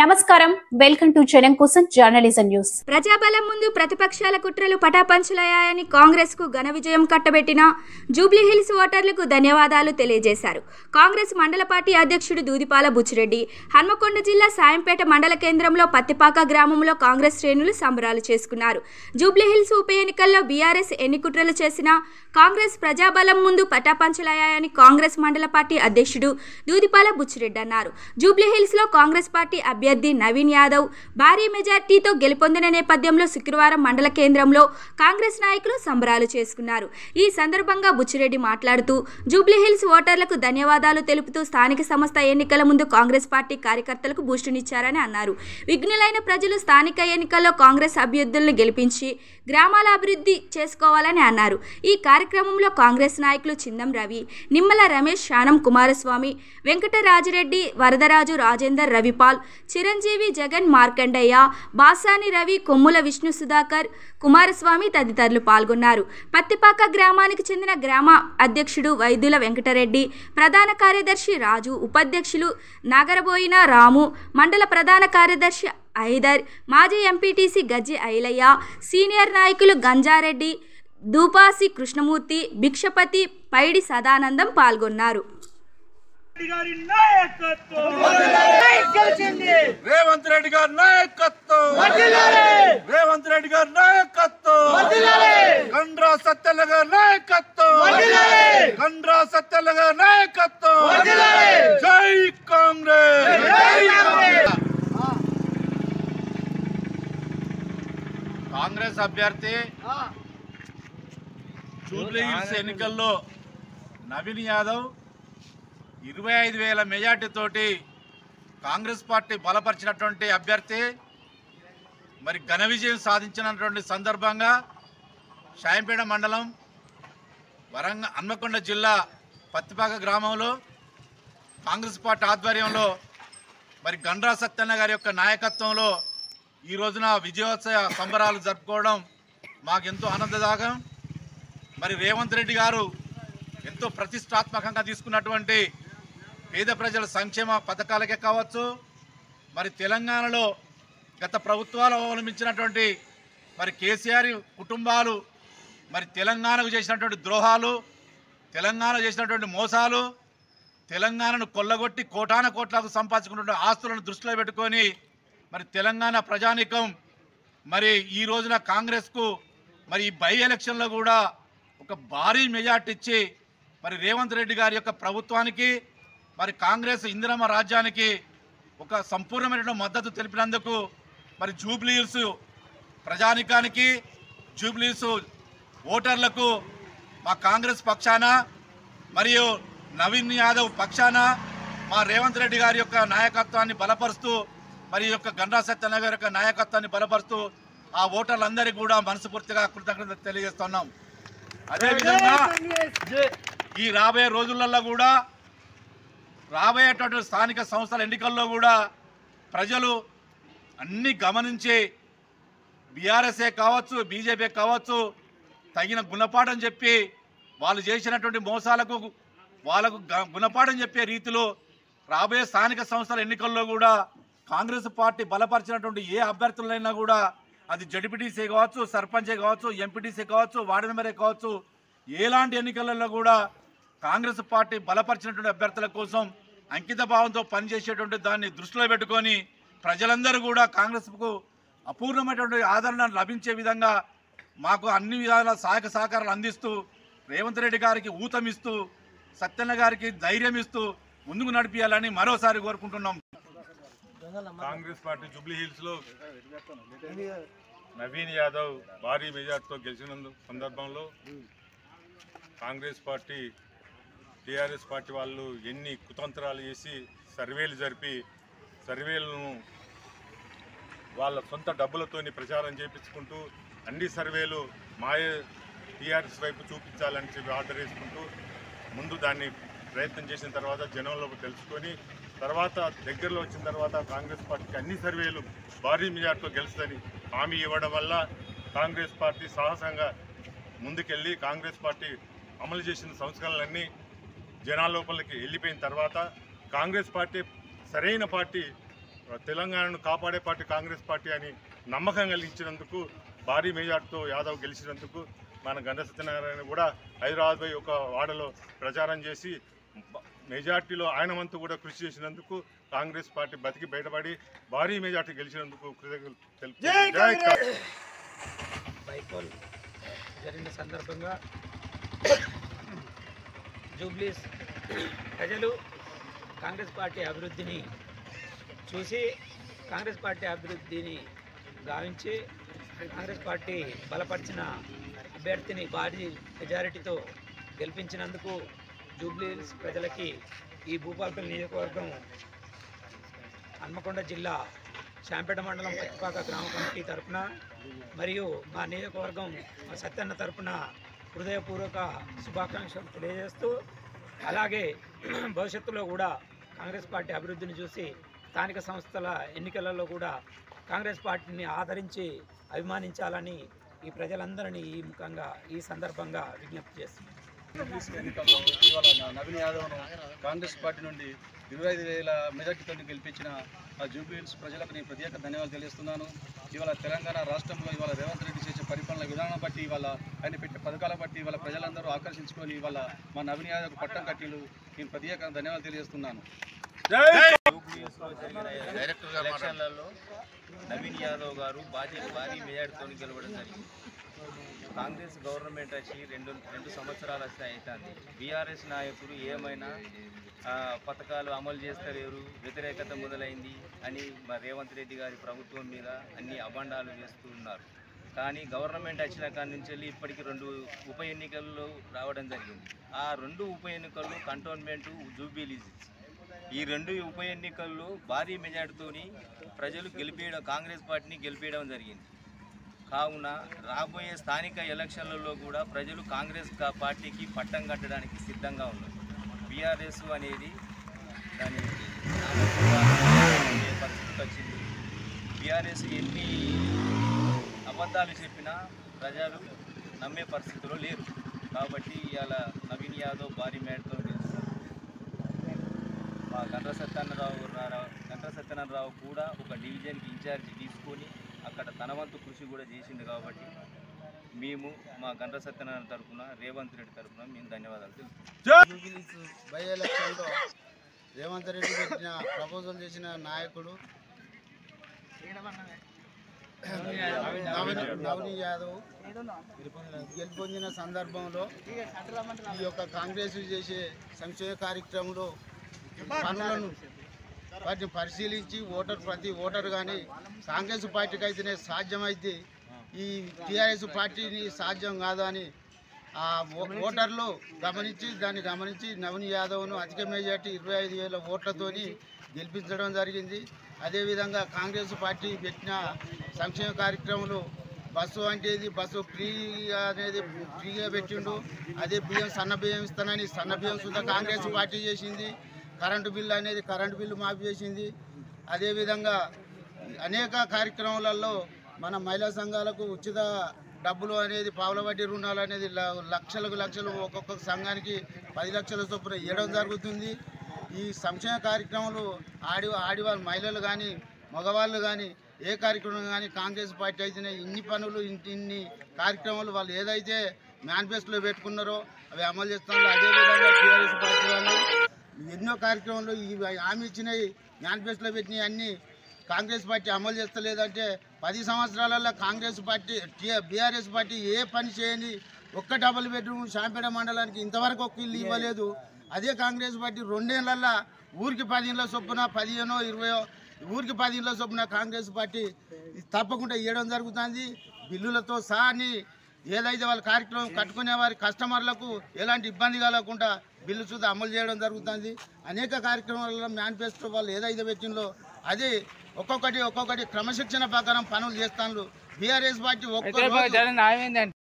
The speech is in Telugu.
నమస్కారం వెల్కమ్ టు జనం కోసం జర్నలిజం న్యూస్. ప్రజాబలం ముందు ప్రతిపక్షాల కుట్రలు పటాపంచలయ్యాయని కాంగ్రెస్ కు ఘన విజయం కట్టబెట్టిన జూబ్లీ హిల్స్ ఓటర్లకు ధన్యవాదాలు తెలియజేశారు. కాంగ్రెస్ మండల పార్టీ అధ్యక్షుడు దూదిపాల బుచ్చిరెడ్డి హన్మకొండ జిల్లా సాయంపేట మండల కేంద్రంలో పత్తిపాక గ్రామంలో కాంగ్రెస్ శ్రేణులు సంబరాలు చేసుకున్నారు. జూబ్లీ హిల్స్ ఉప ఎన్నికల్లో బీఆర్ఎస్ ఎన్ని కుట్రలు చేసినా కాంగ్రెస్ ప్రజాబలం ముందు పటాపంచలయ్యాయని కాంగ్రెస్ మండల పార్టీ అధ్యక్షుడు దూదిపాల బుచ్చిరెడ్డి అన్నారు. జూబ్లీ హిల్స్ లో కాంగ్రెస్ పార్టీ అభ్యర్థి నవీన్ యాదవ్ భారీ మెజార్టీతో గెలుపొందిన నేపథ్యంలో శుక్రవారం మండల కేంద్రంలో కాంగ్రెస్ నాయకులు సంబరాలు చేసుకున్నారు. ఈ సందర్భంగా బుచ్చిరెడ్డి మాట్లాడుతూ జూబ్లీ హిల్స్ ఓటర్లకు ధన్యవాదాలు తెలుపుతూ స్థానిక సంస్థ ఎన్నికల ముందు కాంగ్రెస్ పార్టీ కార్యకర్తలకు బూస్టునిచ్చారని అన్నారు. విఘ్నులైన ప్రజలు స్థానిక ఎన్నికల్లో కాంగ్రెస్ అభ్యర్థులను గెలిపించి గ్రామాల అభివృద్ధి చేసుకోవాలని అన్నారు. ఈ కార్యక్రమంలో కాంగ్రెస్ నాయకులు చిందం రవి, నిమ్మల రమేష్, శానం కుమారస్వామి, వెంకటరాజిరెడ్డి, వరదరాజు, రాజేందర్, రవిపాల్, చిరంజీవి, జగన్, మార్కండయ్య, బాసాని రవి, కొమ్ముల విష్ణు సుధాకర్, కుమారస్వామి తదితరులు పాల్గొన్నారు. పత్తిపాక గ్రామానికి చెందిన గ్రామ అధ్యక్షుడు వైద్యుల వెంకటరెడ్డి, ప్రధాన కార్యదర్శి రాజు, ఉపాధ్యక్షులు నాగరబోయిన రాము, మండల ప్రధాన కార్యదర్శి ఐదర్, మాజీ ఎంపీటీసీ గజ్జి ఐలయ్య, సీనియర్ నాయకులు గంజారెడ్డి, దూపాసి కృష్ణమూర్తి, భిక్షపతి, పైడి సదానందం పాల్గొన్నారు. రేవంత్ రెడ్డి గారి నాయకత్వం, రేవంత్ రెడ్డి గారి నాయకత్వం, గండ్రా సత్యల గారి నాయకత్వం, గండ్రా సత్యల గారి నాయకత్వం. జై కాంగ్రెస్. కాంగ్రెస్ అభ్యర్థి జూబ్లీ హిల్స్ ఎన్నికల్లో నవీన్ యాదవ్ 25,000 మెజార్టీతోటి కాంగ్రెస్ పార్టీ బలపరిచినటువంటి అభ్యర్థి మరి ఘన విజయం సాధించినటువంటి సందర్భంగా సాయంపేట మండలం హన్మకొండ జిల్లా పత్తిపాక గ్రామంలో కాంగ్రెస్ పార్టీ ఆధ్వర్యంలో మరి గండ్రా సత్యన్న గారి యొక్క నాయకత్వంలో ఈ రోజున విజయోత్సవ సంబరాలు జరుపుకోవడం మాకెంతో ఆనందదాయకం. మరి రేవంత్ రెడ్డి గారు ఎంతో ప్రతిష్టాత్మకంగా తీసుకున్నటువంటి పేద ప్రజల సంక్షేమ పథకాలకే కావచ్చు, మరి తెలంగాణలో గత ప్రభుత్వాలు అవలంబించినటువంటి మరి కేసీఆర్ కుటుంబాలు మరి తెలంగాణకు చేసినటువంటి ద్రోహాలు, తెలంగాణ చేసినటువంటి మోసాలు, తెలంగాణను కొల్లగొట్టి కోటాన కోట్లకు సంపాదించుకున్నటువంటి ఆస్తులను దృష్టిలో పెట్టుకొని మరి తెలంగాణ ప్రజానీకం మరి ఈ రోజున కాంగ్రెస్కు మరి ఈ బై ఎలక్షన్లో కూడా ఒక భారీ మెజార్టీ ఇచ్చి మరి రేవంత్ రెడ్డి గారి యొక్క ప్రభుత్వానికి మరి కాంగ్రెస్ ఇందిరమ్మ రాజ్యానికి ఒక సంపూర్ణమైన మద్దతు తెలిపినందుకు మరి జూబ్లీ హిల్స్ ప్రజానీకానికి, జూబ్లీ హిల్స్ ఓటర్లకు మా కాంగ్రెస్ పక్షాన మరియు నవీన్ యాదవ్ పక్షాన మా రేవంత్ రెడ్డి గారి యొక్క నాయకత్వాన్ని బలపరుస్తూ మరి యొక్క గండ్రా సత్యన్న గారి యొక్క నాయకత్వాన్ని బలపరుస్తూ ఆ ఓటర్లందరికీ కూడా మనస్ఫూర్తిగా కృతజ్ఞత తెలియజేస్తున్నాం. అదేవిధంగా ఈ రాబోయే రోజులలో కూడా రాబోయేటువంటి స్థానిక సంస్థల ఎన్నికల్లో కూడా ప్రజలు అన్నీ గమనించి బీఆర్ఎస్ఏ కావచ్చు, బీజేపీ కావచ్చు తగిన గుణపాఠం చెప్పి వాళ్ళు చేసినటువంటి మోసాలకు వాళ్ళకు గుణపాఠం చెప్పే రీతిలో రాబోయే స్థానిక సంస్థల ఎన్నికల్లో కూడా కాంగ్రెస్ పార్టీ బలపరిచినటువంటి ఏ అభ్యర్థులైనా కూడా అది జడ్పీటీసీ కావచ్చు, సర్పంచే కావచ్చు, ఎంపీటీసీ కావచ్చు, వార్డు మెంబరే కావచ్చు, ఎలాంటి ఎన్నికలలో కూడా కాంగ్రెస్ పార్టీ బలపరిచినటువంటి అభ్యర్థుల కోసం అంకిత భావంతో పనిచేసేటువంటి దాన్ని దృష్టిలో పెట్టుకొని ప్రజలందరూ కూడా కాంగ్రెస్కు అపూర్ణమైనటువంటి ఆదరణ లభించే విధంగా మాకు అన్ని విధాల సహాయక సహకారాలు అందిస్తూ రేవంత్ రెడ్డి గారికి ఊతమిస్తూ సత్యన్న గారికి ధైర్యం ఇస్తూ ముందుకు నడిపించాలని మరోసారి కోరుకుంటున్నాం. కాంగ్రెస్ పార్టీ జూబ్లీ హిల్స్లో నవీన్ యాదవ్ భారీ మెజార్టీతో గెలిచిన సందర్భంలో కాంగ్రెస్ పార్టీ, టీఆర్ఎస్ పార్టీ వాళ్ళు ఎన్ని కుతంత్రాలు చేసి సర్వేలు జరిపి సర్వేలను వాళ్ళ సొంత డబ్బులతోని ప్రచారం చేయించుకుంటూ అన్ని సర్వేలు మాయే టీఆర్ఎస్ వైపు చూపించాలని చెప్పి ఆర్డర్ వేసుకుంటూ ముందు దాన్ని ప్రయత్నం చేసిన తర్వాత జనంలో తెలుసుకొని తర్వాత దగ్గరలో వచ్చిన తర్వాత కాంగ్రెస్ పార్టీకి అన్ని సర్వేలు భారీ మెజార్టీతో గెలుస్తుందని హామీ ఇవ్వడం వల్ల కాంగ్రెస్ పార్టీ సాహసంగా ముందుకెళ్ళి కాంగ్రెస్ పార్టీ అమలు చేసిన సంస్కరణలన్నీ జనాల లోపలికి వెళ్ళిపోయిన తర్వాత కాంగ్రెస్ పార్టీ సరైన పార్టీ తెలంగాణను కాపాడే పార్టీ కాంగ్రెస్ పార్టీ అని నమ్మకం కలిగించినందుకు, భారీ మెజార్టీతో యాదవ్ గెలిచినందుకు మన గండ్ర సత్యనారాయణ కూడా హైదరాబాద్ పోయి ఒక వాడలో ప్రచారం చేసి మెజార్టీలో ఆయన వంతు కూడా కృషి చేసినందుకు కాంగ్రెస్ పార్టీ బతికి బయటపడి భారీ మెజార్టీ గెలిచినందుకు కృతజ్ఞతలు తెలుపుతున్నాను. బైపోల్ జరిగిన సందర్భంగా జూబ్లీస్ ప్రజలు కాంగ్రెస్ పార్టీ అభివృద్ధిని చూసి కాంగ్రెస్ పార్టీ అభివృద్ధిని గావించి కాంగ్రెస్ పార్టీ బలపరిచిన అభ్యర్థిని భారీ మెజారిటీతో గెలిపించినందుకు జూబ్లీస్ ప్రజలకి ఈ భూపాలపల్లి నియోజకవర్గం హన్మకొండ జిల్లా శాంపేట మండలం పచ్చిపాక గ్రామ కమిటీ తరఫున మరియు మా నియోజకవర్గం సత్యన్న తరఫున హృదయపూర్వక శుభాకాంక్షలు తెలియజేస్తూ, అలాగే భవిష్యత్తులో కూడా కాంగ్రెస్ పార్టీ అభివృద్ధిని చూసి స్థానిక సంస్థల ఎన్నికలలో కూడా కాంగ్రెస్ పార్టీని ఆదరించి అభిమానించాలని ఈ ప్రజలందరినీ ఈ ముఖంగా ఈ సందర్భంగా విజ్ఞప్తి చేస్తున్నాను. ఎన్నికల్లో ఇవాళ నవీన్ యాదవ్ను కాంగ్రెస్ పార్టీ నుండి 25,000 మెజార్టీతో గెలిపించిన ఆ జూబ్లీ హిల్స్ ప్రజలకు నేను ప్రత్యేక ధన్యవాదాలు తెలియజేస్తున్నాను. ఇవాళ తెలంగాణ రాష్ట్రంలో ఇవాళ రేవంత్ రెడ్డి చేసే పరిపాలన విధానం బట్టి, ఇవాళ ఆయన పెట్టే పథకాల బట్టి ఇవాళ ప్రజలందరూ ఆకర్షించుకొని ఇవాళ మా నవీన్ యాదవ్ పట్టం కట్టిలు నేను ప్రత్యేక ధన్యవాదాలు తెలియజేస్తున్నాను. ఎలక్షన్లలో నవీన్ యాదవ్ గారు భారీ మెజార్టీతో గెలవడం జరిగింది. కాంగ్రెస్ గవర్నమెంట్ వచ్చి రెండు సంవత్సరాలు అవుతుంది. బీఆర్ఎస్ నాయకులు ఏమైనా పథకాలు అమలు చేస్తలేరు, వ్యతిరేకత మొదలైంది అని రేవంత్ రెడ్డి గారి ప్రభుత్వం మీద అన్ని అభండాలు వేస్తున్నారు. కానీ గవర్నమెంట్ వచ్చిన కాడి నుంచి వెళ్ళి ఇప్పటికి 2 ఉప ఎన్నికల్లో రావడం జరిగింది. ఆ 2 ఉప ఎన్నికల్లో కంటోన్మెంటు జూబ్లీహిల్స్, ఈ 2 ఉప ఎన్నికల్లో భారీ మెజార్టీతోని ప్రజలు కాంగ్రెస్ పార్టీని గెలిపేయడం జరిగింది. కావున రాబోయే స్థానిక ఎలక్షన్లలో కూడా ప్రజలు కాంగ్రెస్ పార్టీకి పట్టం కట్టడానికి సిద్ధంగా ఉన్నారు. బీఆర్ఎస్ అనేది దాని పరిస్థితి వచ్చింది. బీఆర్ఎస్ ఎన్ని అబద్ధాలు చెప్పినా ప్రజలు నమ్మే పరిస్థితిలో లేరు. కాబట్టి ఇవాళ నవీన్ యాదవ్ భారీ మేడతో గెలుస్తారు. మా గండ్ర సత్యనారాయణరావు కూడా ఒక డివిజన్కి ఇన్ఛార్జి తీసుకొని అక్కడ తన వంతు కృషి కూడా చేసింది. కాబట్టి మేము మా గండ్ర సత్యనారాయణ తరఫున, రేవంత్ రెడ్డి తరఫున మేము ధన్యవాదాలు తెలుపుతున్నాం. బై ఎలక్షన్లో రేవంత్ రెడ్డి పెట్టిన ప్రపోజల్ చేసిన నాయకుడు నవీన్ యాదవ్ గెలుపొందిన సందర్భంలో ఈ యొక్క కాంగ్రెస్ చేసే సంక్షేమ కార్యక్రమంలో పనులను వాటిని పరిశీలించి ప్రతి ఓటర్ కానీ కాంగ్రెస్ పార్టీకి అయితేనే సాధ్యమైతే ఈ టీఆర్ఎస్ పార్టీని సాధ్యం కాదు అని ఆ ఓటర్లు గమనించి నవీన్ యాదవ్ను అధిక మెజార్టీ 25,000 ఓట్లతోని గెలిపించడం జరిగింది. అదేవిధంగా కాంగ్రెస్ పార్టీ పెట్టిన సంక్షేమ కార్యక్రమాలు బస్సు ఫ్రీగా పెట్టిండు. అదే బియ్యం సన్న బియ్యం ఇస్తానని సన్న బియ్యం సుద్ధా కాంగ్రెస్ పార్టీ చేసింది. కరెంటు బిల్లు మాఫీ చేసింది. అదేవిధంగా అనేక కార్యక్రమాలలో మన మహిళా సంఘాలకు ఉచిత డబ్బులు అనేది, పావుల వడ్డీ రుణాలు అనేది లక్షలు ఒక్కొక్క సంఘానికి 10 లక్షల చొప్పున ఇవ్వడం జరుగుతుంది. ఈ సంక్షేమ కార్యక్రమాలు ఆడివాళ్ళు మహిళలు కానీ మగవాళ్ళు కానీ ఏ కార్యక్రమం కానీ కాంగ్రెస్ పార్టీ అయితేనే ఇన్ని పనులు ఇన్ని కార్యక్రమాలు వాళ్ళు ఏదైతే మేనిఫెస్టోలో పెట్టుకున్నారో అవి అమలు చేస్తున్నారు. అదేవిధంగా టీఆర్ఎస్ పార్టీ వాళ్ళు ఎన్నో కార్యక్రమాలు హామీ ఇచ్చినాయి, మేనిఫెస్టోలో పెట్టినవి అన్నీ కాంగ్రెస్ పార్టీ అమలు చేస్తలేదంటే 10 సంవత్సరాలలో కాంగ్రెస్ పార్టీ బీఆర్ఎస్ పార్టీ ఏ పని చేయని ఒక్క డబుల్ బెడ్రూమ్ శాంపేట మండలానికి ఇంతవరకు ఒక్క ఇల్లు ఇవ్వలేదు. అదే కాంగ్రెస్ పార్టీ 2 ఏళ్లలో ఊరికి 10 ఇళ్ళ చొప్పున 15 20 ఊరికి 10 ఇళ్ళ చొప్పున కాంగ్రెస్ పార్టీ తప్పకుండా ఇవ్వడం జరుగుతుంది. బిల్లులతో సహా ఏదైతే వాళ్ళ కార్యక్రమం కట్టుకునే వారి కస్టమర్లకు ఎలాంటి ఇబ్బంది కలగకుండా బిల్లు సుద్ధా అమలు చేయడం జరుగుతుంది. అనేక కార్యక్రమాలలో మేనిఫెస్టో వాళ్ళు ఏదైతే పెట్టిందో అది ఒక్కొక్కటి క్రమశిక్షణ ప్రకారం పనులు చేస్తాను. బీఆర్ఎస్ పార్టీ ఒక్క